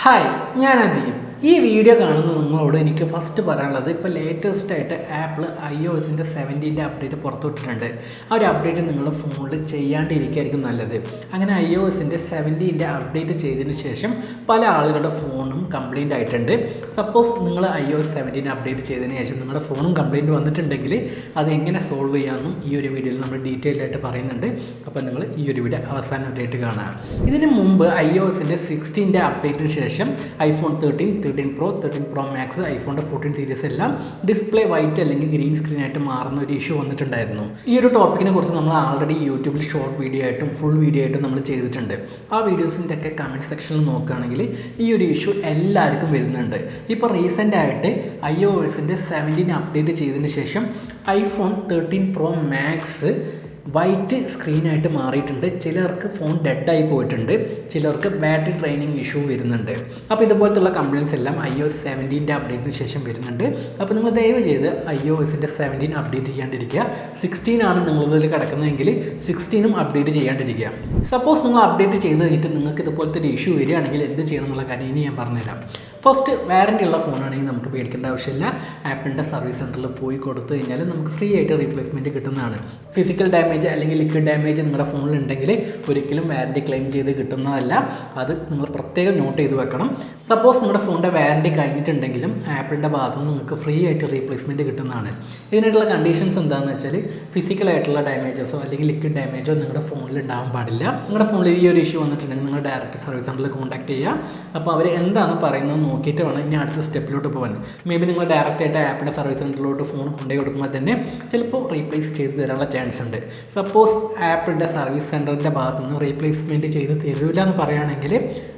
Hi, ഞാൻ അദീം. ഈ video കാണുന്ന നിങ്ങളോട് എനിക്ക് ഫസ്റ്റ് പറയാനുള്ളത് ഇപ്പോൾ ലേറ്റസ്റ്റ് ആയിട്ട് ആപ്പിൾ iOSൻ്റെ 17 അപ്ഡേറ്റ് പുറത്തുവിട്ടിട്ടുണ്ട്. ആ ഒരു അപ്ഡേറ്റ് നിങ്ങളുടെ ഫോണിൽ ചെയ്യാണ്ടിരിക്കുകയായിരിക്കും നല്ലത്. അങ്ങനെ iOSൻ്റെ 17 അപ്ഡേറ്റ് ചെയ്തതിന് ശേഷം പല ആളുകളുടെ ഫോണും കംപ്ലൈൻ്റ് ആയിട്ടുണ്ട്. സപ്പോസ് നിങ്ങൾ iOS 17 അപ്ഡേറ്റ് ചെയ്തതിന് ശേഷം നിങ്ങളുടെ ഫോണും കംപ്ലൈൻറ്റ് വന്നിട്ടുണ്ടെങ്കിൽ അത് എങ്ങനെ സോൾവ് ചെയ്യാമെന്നും ഈ ഒരു വീഡിയോയിൽ നമ്മൾ ഡീറ്റെയിൽ ആയിട്ട് പറയുന്നുണ്ട്. അപ്പോൾ നിങ്ങൾ ഈ ഒരു വീഡിയോ അവസാനം വരെയായിട്ട് കാണുക. ഇതിന് മുമ്പ് iOSൻ്റെ 16 അപ്ഡേറ്റിന് ശേഷം iPhone 13 Pro, 13 Pro Max, iPhoneൻ്റെ 14 series എല്ലാം ഡിസ്പ്ലേ വൈറ്റ് അല്ലെങ്കിൽ ഗ്രീൻ സ്ക്രീൻ ആയിട്ട് മാറുന്ന ഒരു ഇഷ്യൂ വന്നിട്ടുണ്ടായിരുന്നു. ഈ ഒരു ടോപ്പിക്കിനെ കുറിച്ച് നമ്മൾ ആൾറെഡി യൂട്യൂബിൽ ഷോർട്ട് വീഡിയോ ആയിട്ടും ഫുൾ വീഡിയോ ആയിട്ടും നമ്മൾ ചെയ്തിട്ടുണ്ട്. ആ വീഡിയോസിൻ്റെ ഒക്കെ കമൻറ്റ് സെക്ഷനിൽ നോക്കുകയാണെങ്കിൽ ഈ ഒരു ഇഷ്യൂ എല്ലാവർക്കും വരുന്നുണ്ട്. ഇപ്പോൾ റീസെൻ്റ് ആയിട്ട് iOSൻ്റെ 17 അപ്ഡേറ്റ് ചെയ്തതിന് ശേഷം iPhone 13 Pro Max വൈറ്റ് സ്ക്രീനായിട്ട് മാറിയിട്ടുണ്ട്. ചിലർക്ക് ഫോൺ ഡെഡായി പോയിട്ടുണ്ട്, ചിലർക്ക് ബാറ്ററി ഡ്രെയിനിങ് ഇഷ്യൂ വരുന്നുണ്ട്. അപ്പോൾ ഇതുപോലത്തുള്ള കംപ്ലയിൻസ് എല്ലാം iOS 17 അപ്ഡേറ്റിന് ശേഷം വരുന്നുണ്ട്. അപ്പോൾ നിങ്ങൾ ദയവ് ചെയ്ത് iOSൻ്റെ 17 അപ്ഡേറ്റ് ചെയ്യാണ്ടിരിക്കുക. 16 ആണ് നിങ്ങളിതിൽ കിടക്കുന്നതെങ്കിൽ 16ഉം അപ്ഡേറ്റ് ചെയ്യാണ്ടിരിക്കുക. സപ്പോസ് നിങ്ങൾ അപ്ഡേറ്റ് ചെയ്ത് കഴിഞ്ഞിട്ട് നിങ്ങൾക്ക് ഇതുപോലത്തെ ഒരു ഇഷ്യൂ വരികയാണെങ്കിൽ എന്ത് ചെയ്യണം എന്നുള്ള കാര്യം ഇനി ഞാൻ പറഞ്ഞുതരാം. ഫസ്റ്റ്, വാറൻറ്റി ഉള്ള ഫോണാണെങ്കിൽ നമുക്ക് പേടിക്കേണ്ട ആവശ്യമില്ല. ആപ്പിളിൻ്റെ സർവീസ് സെൻറ്ററിൽ പോയി കൊടുത്തു കഴിഞ്ഞാൽ നമുക്ക് ഫ്രീ ആയിട്ട് റീപ്ലേസ്മെൻറ്റ് കിട്ടുന്നതാണ്. ഫിസിക്കൽ ഡാമേജ് അല്ലെങ്കിൽ ലിക്വിഡ് ഡാമേജ് നിങ്ങളുടെ ഫോണിൽ ഉണ്ടെങ്കിൽ ഒരിക്കലും വാറൻറ്റി ക്ലെയിം ചെയ്ത് കിട്ടുന്നതല്ല. അത് നിങ്ങൾ പ്രത്യേകം നോട്ട് ചെയ്ത് വെക്കണം. സപ്പോസ് നിങ്ങളുടെ ഫോണിൻ്റെ വാറൻറ്റി കഴിഞ്ഞിട്ടുണ്ടെങ്കിലും ആപ്പിളിൻ്റെ ഭാഗത്തു നിന്ന് നിങ്ങൾക്ക് ഫ്രീ ആയിട്ട് റീപ്ലേസ്മെൻറ്റ് കിട്ടുന്നതാണ്. ഇതിനായിട്ടുള്ള കണ്ടീഷൻസ് എന്താണെന്ന് വെച്ചാൽ ഫിസിക്കലായിട്ടുള്ള ഡാമേജസോ അല്ലെങ്കിൽ ലിക്വിഡ് ഡാമേജോ നിങ്ങളുടെ ഫോണിൽ ഉണ്ടാകാൻ പാടില്ല. നിങ്ങളുടെ ഫോണിൽ ഈ ഒരു ഇഷ്യൂ വന്നിട്ടുണ്ടെങ്കിൽ നിങ്ങൾ ഡയറക്റ്റ് സർവീസ് സെൻറ്ററിൽ കോൺടാക്ട് ചെയ്യുക. അപ്പോൾ അവർ എന്താണ് പറയുന്നത് നോക്കിയിട്ട് വേണം ഇനി അടുത്ത സ്റ്റെപ്പിലോട്ട് പോകാൻ. മേ ബി നിങ്ങൾ ഡയറക്റ്റായിട്ട് ആപ്പിളിൻ്റെ സർവീസ് സെൻറ്ററിലോട്ട് ഫോൺ കൊണ്ടുപോയി കൊടുക്കുമ്പോൾ തന്നെ ചിലപ്പോൾ റീപ്ലേസ് ചെയ്ത് തരാനുള്ള ചാൻസ് ഉണ്ട്. സപ്പോസ് ആപ്പിളിൻ്റെ സർവീസ് സെൻറ്ററിൻ്റെ ഭാഗത്തു നിന്ന് റീപ്ലേസ്മെൻറ്റ് ചെയ്ത് തരില്ല എന്ന് പറയുകയാണെങ്കിൽ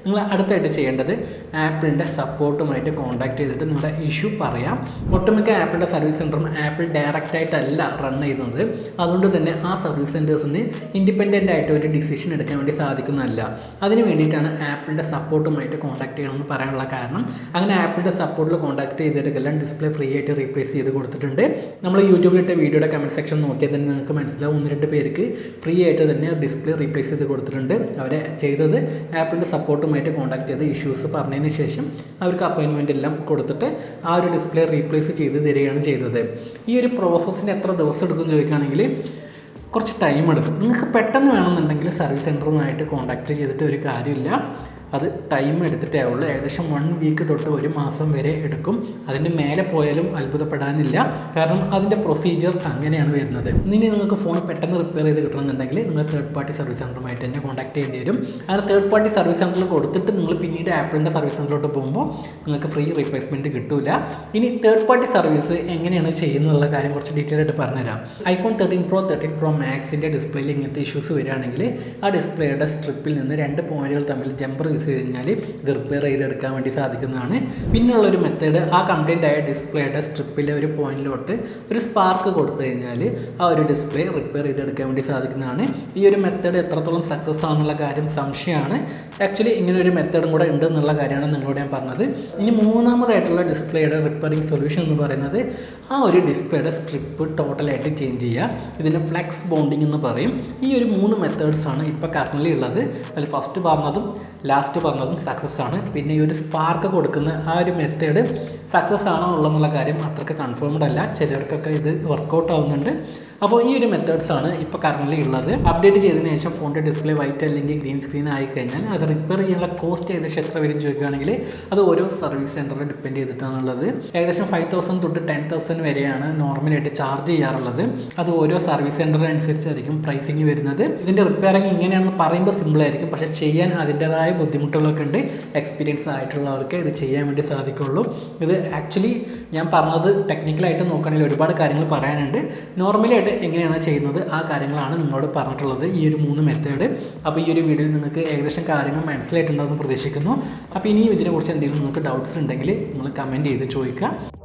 നിങ്ങൾ അടുത്തായിട്ട് ചെയ്യേണ്ടത് ആപ്പിളിൻ്റെ സപ്പോർട്ടുമായിട്ട് കോൺടാക്ട് ചെയ്തിട്ട് നിങ്ങളുടെ ഇഷ്യൂ പറയാം. ഒട്ടുമിക്ക ആപ്പിളിൻ്റെ സർവീസ് സെൻറ്ററും ആപ്പിൾ ഡയറക്റ്റായിട്ടല്ല റൺ ചെയ്യുന്നത്. അതുകൊണ്ട് തന്നെ ആ സർവീസ് സെൻറ്റേഴ്സിന് ഇൻഡിപെൻഡൻ്റ് ആയിട്ട് ഒരു ഡിസിഷൻ എടുക്കാൻ വേണ്ടി സാധിക്കുന്നതല്ല. അതിന് വേണ്ടിയിട്ടാണ് ആപ്പിളിൻ്റെ സപ്പോർട്ടുമായിട്ട് കോൺടാക്ട് ചെയ്യണമെന്ന് പറയാനുള്ള കാരണം. അങ്ങനെ ആപ്പിളിൻ്റെ സപ്പോർട്ടിൽ കോൺടാക്ട് ചെയ്തിട്ടെല്ലാം ഡിസ്പ്ലേ ഫ്രീ ആയിട്ട് റീപ്ലേസ് ചെയ്ത് കൊടുത്തിട്ടുണ്ട്. നമ്മൾ യൂട്യൂബിലിട്ട വീഡിയോയുടെ കമൻറ്റ് സെക്ഷൻ നോക്കിയാൽ തന്നെ നിങ്ങൾക്ക് മനസ്സിലാവും. 1-2 പേർക്ക് ഫ്രീ ആയിട്ട് തന്നെ ഡിസ്പ്ലേ റീപ്ലേസ് ചെയ്ത് കൊടുത്തിട്ടുണ്ട്. അവരെ ചെയ്തത് ആപ്പിളിൻ്റെ സപ്പോർട്ടുമായിട്ട് കോൺടാക്ട് ചെയ്ത് ഇഷ്യൂസ് പറഞ്ഞതിന് ശേഷം അവർക്ക് അപ്പോയിൻമെൻ്റ് എല്ലാം കൊടുത്തിട്ട് ആ ഒരു ഡിസ്പ്ലേ റീപ്ലേസ് ചെയ്ത് തരികയാണ് ചെയ്തത്. ഈ ഒരു പ്രോസസ്സിന് എത്ര ദിവസം എടുക്കും ചോദിക്കുകയാണെങ്കിൽ കുറച്ച് ടൈം എടുക്കും. നിങ്ങൾക്ക് പെട്ടെന്ന് വേണമെന്നുണ്ടെങ്കിൽ സർവീസ് സെൻറ്ററുമായിട്ട് കോൺടാക്ട് ചെയ്തിട്ട് ഒരു കാര്യമില്ല. അത് ടൈം എടുത്തിട്ടേ ഉള്ളൂ. ഏകദേശം 1 വീക്ക് തൊട്ട് 1 മാസം വരെ എടുക്കും. അതിന് മേലെ പോയാലും അത്ഭുതപ്പെടാനില്ല. കാരണം അതിൻ്റെ പ്രൊസീജിയർ അങ്ങനെയാണ് വരുന്നത്. ഇനി നിങ്ങൾക്ക് ഫോൺ പെട്ടെന്ന് റിപ്പയർ ചെയ്ത് കിട്ടണമെന്നുണ്ടെങ്കിൽ നിങ്ങൾ തേർഡ് പാർട്ടി സർവീസ് സെൻറ്ററുമായിട്ട് തന്നെ കോൺടാക്ട് ചെയ്യേണ്ടി വരും. അങ്ങനെ തേർഡ് പാർട്ടി സർവീസ് സെൻറ്ററിൽ കൊടുത്തിട്ട് നിങ്ങൾ പിന്നീട് ആപ്പിളിൻ്റെ സർവീസ് സെൻറ്ററിലോട്ട് പോകുമ്പോൾ നിങ്ങൾക്ക് ഫ്രീ റീപ്ലേസ്മെൻറ്റ് കിട്ടില്ല. ഇനി തേർഡ് പാർട്ടി സർവീസ് എങ്ങനെയാണ് ചെയ്യുന്നുള്ള കാര്യം കുറച്ച് ഡീറ്റെയിൽ ആയിട്ട് പറഞ്ഞുതരാം. iPhone 13 Pro, 13 Pro Maxൻ്റെ ഡിസ്പ്ലേയിൽ ഇങ്ങനത്തെ ഇഷ്യൂസ് വരികയാണെങ്കിൽ ആ ഡിസ്പ്ലേയുടെ സ്ട്രിപ്പിൽ നിന്ന് 2 പോയിന്റുകൾ തമ്മിൽ ജമ്പർ യൂസ് ചെയ്ത് കഴിഞ്ഞാൽ ഇത് റിപ്പയർ ചെയ്തെടുക്കാൻ വേണ്ടി സാധിക്കുന്നതാണ്. പിന്നുള്ളൊരു മെത്തേഡ്, ആ കംപ്ലൈൻ്റ് ആയ ഡിസ്പ്ലേയുടെ സ്ട്രിപ്പിലെ ഒരു പോയിന്റിലോട്ട് ഒരു സ്പാർക്ക് കൊടുത്തു കഴിഞ്ഞാൽ ആ ഒരു ഡിസ്പ്ലേ റിപ്പയർ ചെയ്തെടുക്കാൻ വേണ്ടി സാധിക്കുന്നതാണ്. ഈ ഒരു മെത്തേഡ് എത്രത്തോളം സക്സസ് ആണെന്നുള്ള കാര്യം സംശയമാണ്. ആക്ച്വലി ഇങ്ങനെ ഒരു മെത്തേഡും കൂടെ ഉണ്ട് എന്നുള്ള കാര്യമാണ് നിങ്ങളോട് ഞാൻ പറഞ്ഞത്. ഇനി മൂന്നാമതായിട്ടുള്ള ഡിസ്പ്ലേയുടെ റിപ്പയറിംഗ് സൊല്യൂഷൻ എന്ന് പറയുന്നത് ആ ഒരു ഡിസ്പ്ലേയുടെ സ്ട്രിപ്പ് ടോട്ടലായിട്ട് ചേഞ്ച് ചെയ്യുക. ഇതിന് ഫ്ലെക്സ് ബോണ്ടിങ് എന്ന് പറയും. ഈ ഒരു 3 മെത്തേഡ്സാണ് ഇപ്പോൾ കറൻ്റ്ലി ഉള്ളത്. അതിൽ ഫസ്റ്റ് പറഞ്ഞതും ലാസ്റ്റ് പറഞ്ഞതും സക്സസ് ആണ്. പിന്നെ ഈ ഒരു സ്പാർക്ക് കൊടുക്കുന്ന ആ ഒരു മെത്തേഡ് സക്സസ് ആണോ ഉള്ളതെന്നുള്ള കാര്യം അത്രയ്ക്ക് കൺഫേംഡ് അല്ല. ചിലർക്കൊക്കെ ഇത് വർക്കൗട്ട് ആവുന്നുണ്ട്. അപ്പോൾ ഈ ഒരു മെത്തേഡ്സാണ് ഇപ്പോൾ കറൻ്റ്ലി ഉള്ളത്. അപ്ഡേറ്റ് ചെയ്തതിന് ശേഷം ഫോണിൻ്റെ ഡിസ്പ്ലേ വൈറ്റ് അല്ലെങ്കിൽ ഗ്രീൻ സ്ക്രീൻ ആയി കഴിഞ്ഞാൽ അത് റിപ്പയർ ചെയ്യാനുള്ള കോസ്റ്റ് ഏകദേശം എത്ര വരും ചോദിക്കുകയാണെങ്കിൽ അത് ഓരോ സർവീസ് സെൻറ്ററിൽ ഡിപ്പെൻഡ് ചെയ്തിട്ടാണുള്ളത്. ഏകദേശം 5,000 തൊട്ട് 10,000 വരെയാണ് നോർമലായിട്ട് ചാർജ് ചെയ്യാറുള്ളത്. അത് ഓരോ സർവീസ് സെൻറ്ററിനനുസരിച്ചായിരിക്കും പ്രൈസിങ് വരുന്നത്. ഇതിൻ്റെ റിപ്പയറിങ് ഇങ്ങനെയാണെന്ന് പറയുമ്പോൾ സിമ്പിളായിരിക്കും, പക്ഷേ ചെയ്യാൻ അതിൻ്റേതായ ബുദ്ധിമുട്ടുകളൊക്കെ ഉണ്ട്. എക്സ്പീരിയൻസ് ആയിട്ടുള്ളവർക്ക് ഇത് ചെയ്യാൻ വേണ്ടി സാധിക്കുള്ളൂ. ഇത് ആക്ച്വലി ഞാൻ പറഞ്ഞത് ടെക്നിക്കലായിട്ട് നോക്കുകയാണെങ്കിൽ ഒരുപാട് കാര്യങ്ങൾ പറയാനുണ്ട്. നോർമലായിട്ട് എങ്ങനെയാണ് ചെയ്യുന്നത് ആ കാര്യങ്ങളാണ് നിങ്ങളോട് പറഞ്ഞിട്ടുള്ളത്, ഈ ഒരു 3 മെത്തേഡ്. അപ്പോൾ ഈ ഒരു വീഡിയോയിൽ നിങ്ങൾക്ക് ഏകദേശം കാര്യങ്ങൾ മനസ്സിലായിട്ടുണ്ടാകുമെന്ന് പ്രതീക്ഷിക്കുന്നു. അപ്പോൾ ഇനിയും ഇതിനെക്കുറിച്ച് എന്തെങ്കിലും നിങ്ങൾക്ക് ഡൗട്ട്സ് ഉണ്ടെങ്കിൽ നിങ്ങൾ കമൻറ്റ് ചെയ്ത് ചോദിക്കുക.